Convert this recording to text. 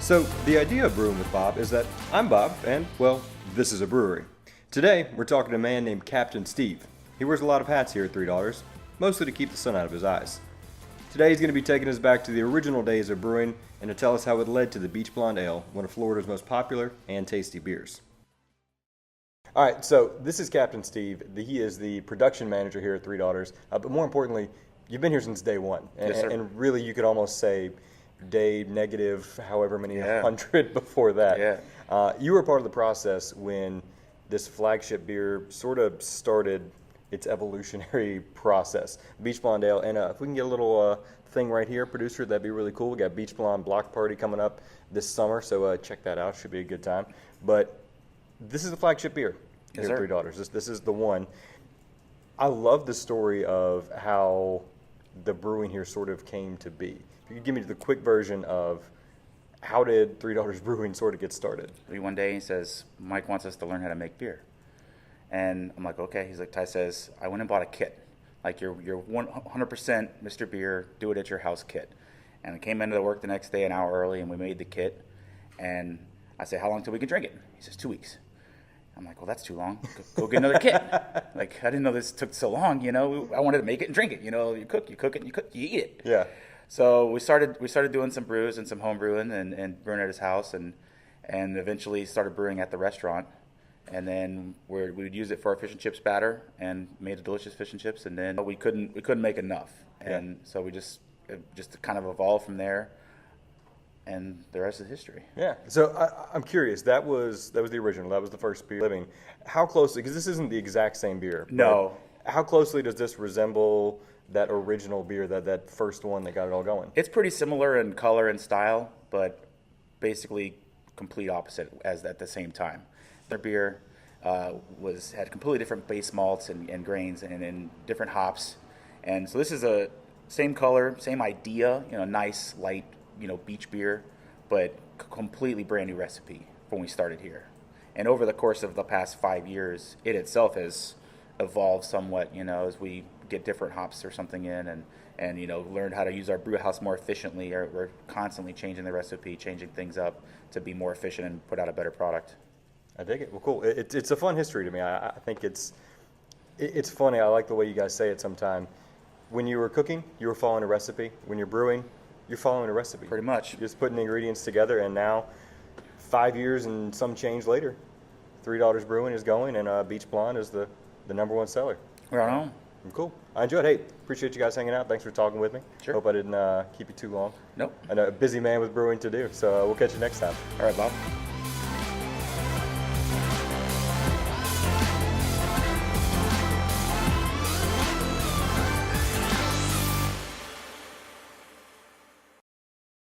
So, the idea of Brewing with Bob is that I'm Bob, and, well, this is a brewery. Today, we're talking to a man named Captain Steve. He wears a lot of hats here at $3, mostly to keep the sun out of his eyes. Today, he's going to be taking us back to the original days of brewing and to tell us how it led to the Beach Blonde Ale, one of Florida's most popular and tasty beers. All right, so this is Captain Steve. He is the production manager here at $3, but more importantly, you've been here since day one. Yes, sir. And really, you could almost say day negative, however many hundred before that. Yeah. You were part of the process when this flagship beer sort of started its evolutionary process. Beach Blonde Ale, and if we can get a little thing right here, producer, that'd be really cool. We got Beach Blonde Block Party coming up this summer, so check that out. Should be a good time. But this is the flagship beer here at $3. This is the one. I love the story of how the brewing here sort of came to be. If you could give me the quick version of how did $3 Brewing sort of get started? One day he says, Mike wants us to learn how to make beer. And I'm like, okay. He's like, Ty says, I went and bought a kit. Like your 100% Mr. Beer, do it at your house kit. And I came into work the next day an hour early and we made the kit. And I say, how long till we can drink it? He says, 2 weeks. I'm like, well, that's too long. Go get another kit. Like, I didn't know this took so long, you know. I wanted to make it and drink it. You know, you cook it, you eat it. Yeah. So we started doing some brews and some home brewing and brewing at his house and eventually started brewing at the restaurant. And then we would use it for our fish and chips batter and made delicious fish and chips. And then we couldn't make enough. And so we just kind of evolved from there. And the rest is history. Yeah. So I'm curious. That was the original. That was the first beer living. How closely? Because this isn't the exact same beer. No. How closely does this resemble that original beer, that first one that got it all going? It's pretty similar in color and style, but basically complete opposite as at the same time. Their beer had completely different base malts and grains and different hops, and so this is a same color, same idea. You know, nice light, beach beer, but completely brand new recipe when we started here. And over the course of the past 5 years, it itself has evolved somewhat, as we get different hops or something in and learned how to use our brew house more efficiently. We're constantly changing the recipe, changing things up to be more efficient and put out a better product. I dig it. Well, cool. It's a fun history to me. I think it's funny. I like the way you guys say it sometime. When you were cooking, you were following a recipe. When you're brewing, you're following a recipe. Pretty much. You're just putting the ingredients together, and now, 5 years and some change later, $3 Brewing is going, and Beach Blonde is the number one seller. Right on. Cool. I enjoyed it. Hey, appreciate you guys hanging out. Thanks for talking with me. Sure. Hope I didn't keep you too long. Nope. I know a busy man with brewing to do, so we'll catch you next time. All right, Bob.